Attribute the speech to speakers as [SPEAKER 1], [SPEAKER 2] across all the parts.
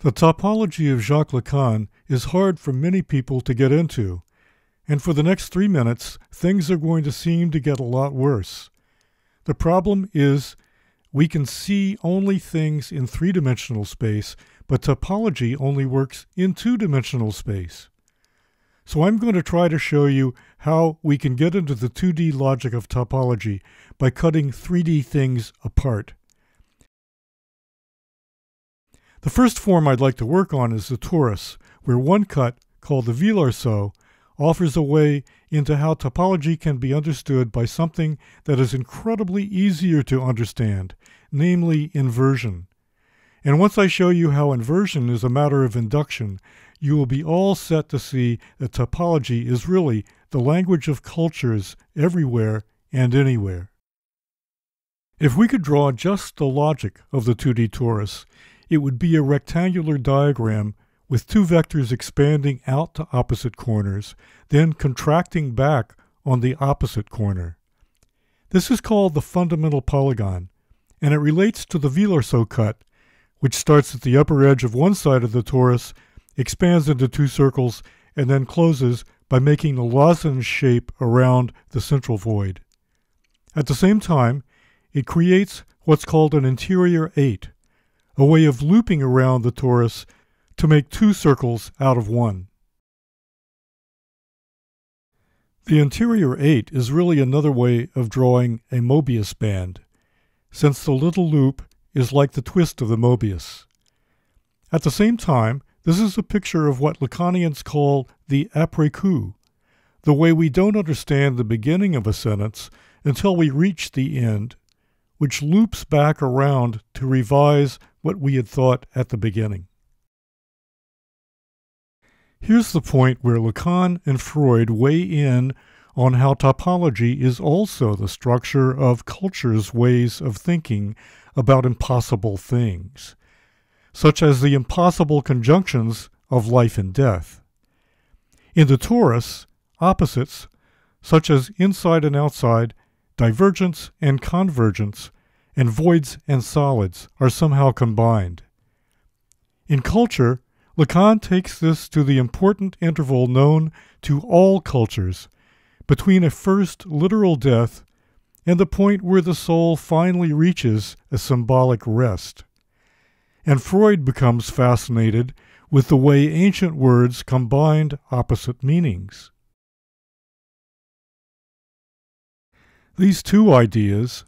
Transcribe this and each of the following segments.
[SPEAKER 1] The topology of Jacques Lacan is hard for many people to get into, and for the next 3 minutes, things are going to seem to get a lot worse. The problem is we can see only things in three-dimensional space, but topology only works in two-dimensional space. So I'm going to try to show you how we can get into the 2D logic of topology by cutting 3D things apart. The first form I'd like to work on is the torus, where one cut, called the Villarceau, offers a way into how topology can be understood by something that is incredibly easier to understand, namely inversion. And once I show you how inversion is a matter of induction, you will be all set to see that topology is really the language of cultures everywhere and anywhere. If we could draw just the logic of the 2D torus, it would be a rectangular diagram with two vectors expanding out to opposite corners, then contracting back on the opposite corner. This is called the fundamental polygon, and it relates to the Villarceau cut, which starts at the upper edge of one side of the torus, expands into two circles, and then closes by making a lozenge shape around the central void. At the same time, it creates what's called an interior 8, a way of looping around the torus to make two circles out of one. The interior 8 is really another way of drawing a Mobius band, since the little loop is like the twist of the Mobius. At the same time, this is a picture of what Lacanians call the après-coup, the way we don't understand the beginning of a sentence until we reach the end, which loops back around to revise what we had thought at the beginning. Here's the point where Lacan and Freud weigh in on how topology is also the structure of culture's ways of thinking about impossible things, such as the impossible conjunctions of life and death. In the torus, opposites, such as inside and outside, divergence and convergence, and voids and solids are somehow combined. In culture, Lacan takes this to the important interval known to all cultures, between a first literal death and the point where the soul finally reaches a symbolic rest. And Freud becomes fascinated with the way ancient words combined opposite meanings. These two ideas,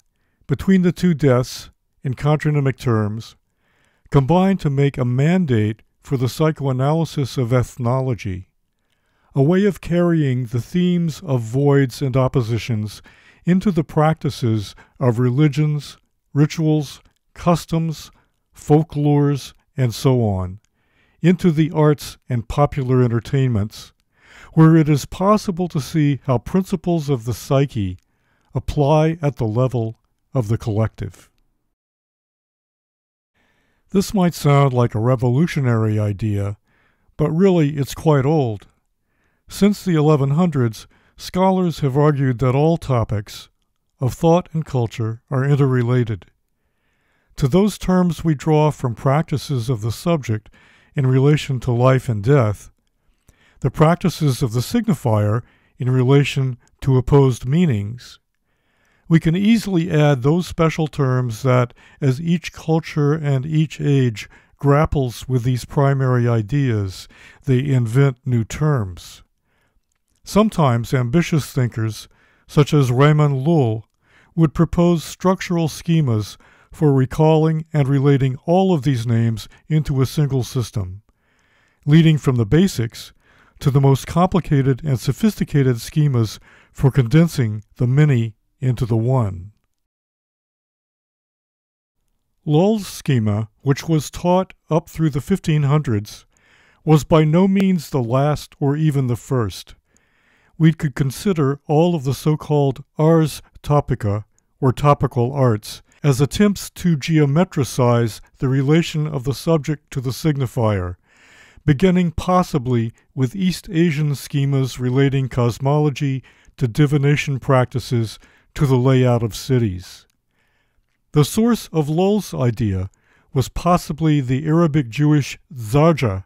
[SPEAKER 1] between the two deaths in contronymic terms, combine to make a mandate for the psychoanalysis of ethnology, a way of carrying the themes of voids and oppositions into the practices of religions, rituals, customs, folklores, and so on, into the arts and popular entertainments, where it is possible to see how principles of the psyche apply at the level of the collective. This might sound like a revolutionary idea, but really it's quite old. Since the 1100s, scholars have argued that all topics of thought and culture are interrelated. To those terms we draw from practices of the subject in relation to life and death, the practices of the signifier in relation to opposed meanings, we can easily add those special terms that, as each culture and each age grapples with these primary ideas, they invent new terms. Sometimes ambitious thinkers, such as Raymond Lull, would propose structural schemas for recalling and relating all of these names into a single system, leading from the basics to the most complicated and sophisticated schemas for condensing the many into the one. Lull's schema, which was taught up through the 1500s, was by no means the last or even the first. We could consider all of the so-called ars topica, or topical arts, as attempts to geometricize the relation of the subject to the signifier, beginning possibly with East Asian schemas relating cosmology to divination practices to the layout of cities. The source of Lull's idea was possibly the Arabic Jewish Zarja,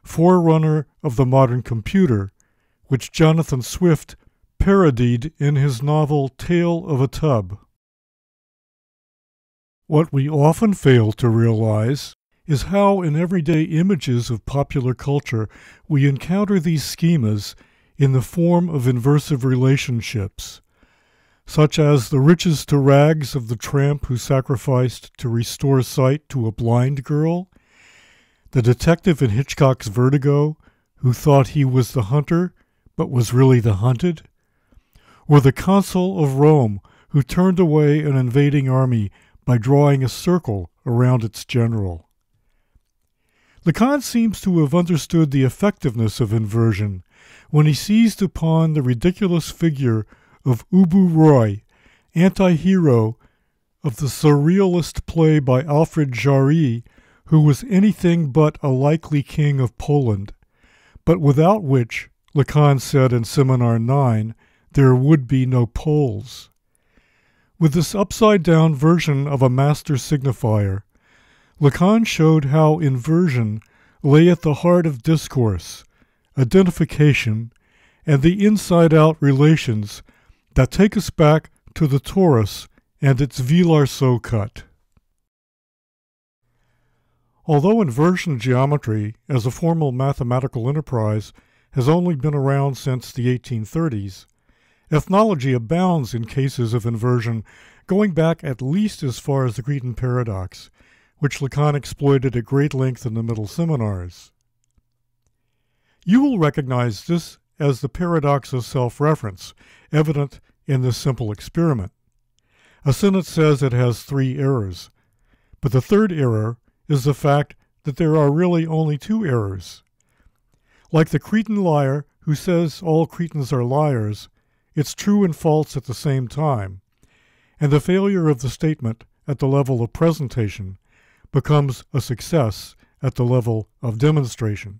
[SPEAKER 1] forerunner of the modern computer, which Jonathan Swift parodied in his novel Tale of a Tub. What we often fail to realize is how in everyday images of popular culture we encounter these schemas in the form of inversive relationships, such as the riches to rags of the tramp who sacrificed to restore sight to a blind girl, the detective in Hitchcock's Vertigo who thought he was the hunter but was really the hunted, or the consul of Rome who turned away an invading army by drawing a circle around its general. Lacan seems to have understood the effectiveness of inversion when he seized upon the ridiculous figure of Ubu Roy, anti-hero of the surrealist play by Alfred Jarry, who was anything but a likely king of Poland, but without which, Lacan said in Seminar 9, there would be no Poles. With this upside-down version of a master signifier, Lacan showed how inversion lay at the heart of discourse, identification, and the inside-out relations that take us back to the torus and its Villarceau cut. Although inversion geometry, as a formal mathematical enterprise, has only been around since the 1830s, ethnology abounds in cases of inversion going back at least as far as the Cretan paradox, which Lacan exploited at great length in the middle seminars. You will recognize this as the paradox of self-reference, evident in this simple experiment. A sentence says it has 3 errors, but the third error is the fact that there are really only 2 errors. Like the Cretan liar who says all Cretans are liars, it's true and false at the same time, and the failure of the statement at the level of presentation becomes a success at the level of demonstration.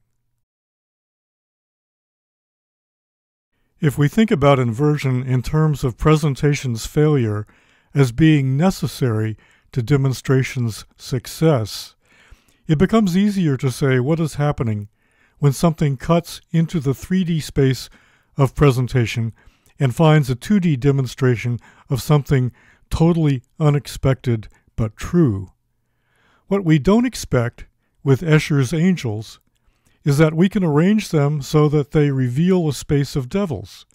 [SPEAKER 1] If we think about inversion in terms of presentation's failure as being necessary to demonstration's success, it becomes easier to say what is happening when something cuts into the 3D space of presentation and finds a 2D demonstration of something totally unexpected but true. What we don't expect with Escher's angels is that we can arrange them so that they reveal a space of devils,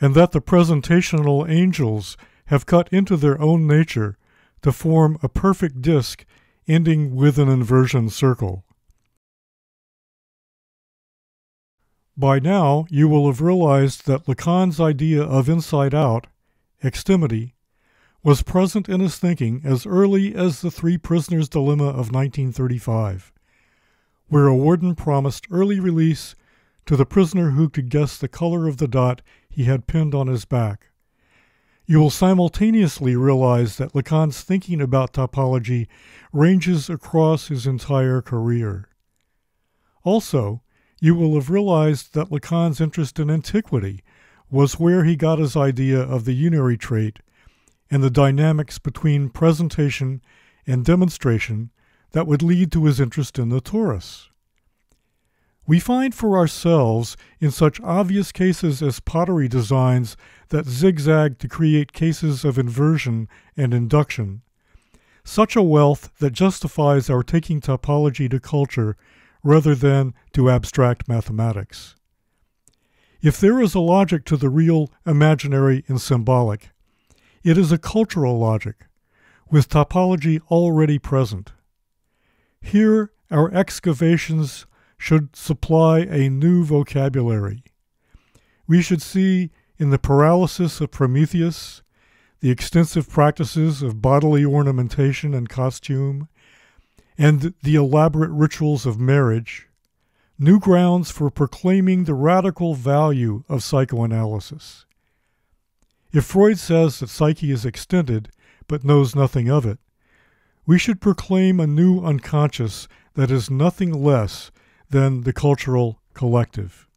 [SPEAKER 1] and that the presentational angels have cut into their own nature to form a perfect disk ending with an inversion circle. By now, you will have realized that Lacan's idea of inside-out, extimity, was present in his thinking as early as the Three Prisoners' Dilemma of 1935, where a warden promised early release to the prisoner who could guess the color of the dot he had pinned on his back. You will simultaneously realize that Lacan's thinking about topology ranges across his entire career. Also, you will have realized that Lacan's interest in antiquity was where he got his idea of the unary trait and the dynamics between presentation and demonstration that would lead to his interest in the torus. We find for ourselves in such obvious cases as pottery designs that zigzag to create cases of inversion and induction, such a wealth that justifies our taking topology to culture rather than to abstract mathematics. If there is a logic to the real, imaginary, and symbolic, it is a cultural logic, with topology already present. Here, our excavations should supply a new vocabulary. We should see in the paralysis of Prometheus, the extensive practices of bodily ornamentation and costume, and the elaborate rituals of marriage, new grounds for proclaiming the radical value of psychoanalysis. If Freud says that psyche is extended but knows nothing of it, we should proclaim a new unconscious that is nothing less than the cultural collective.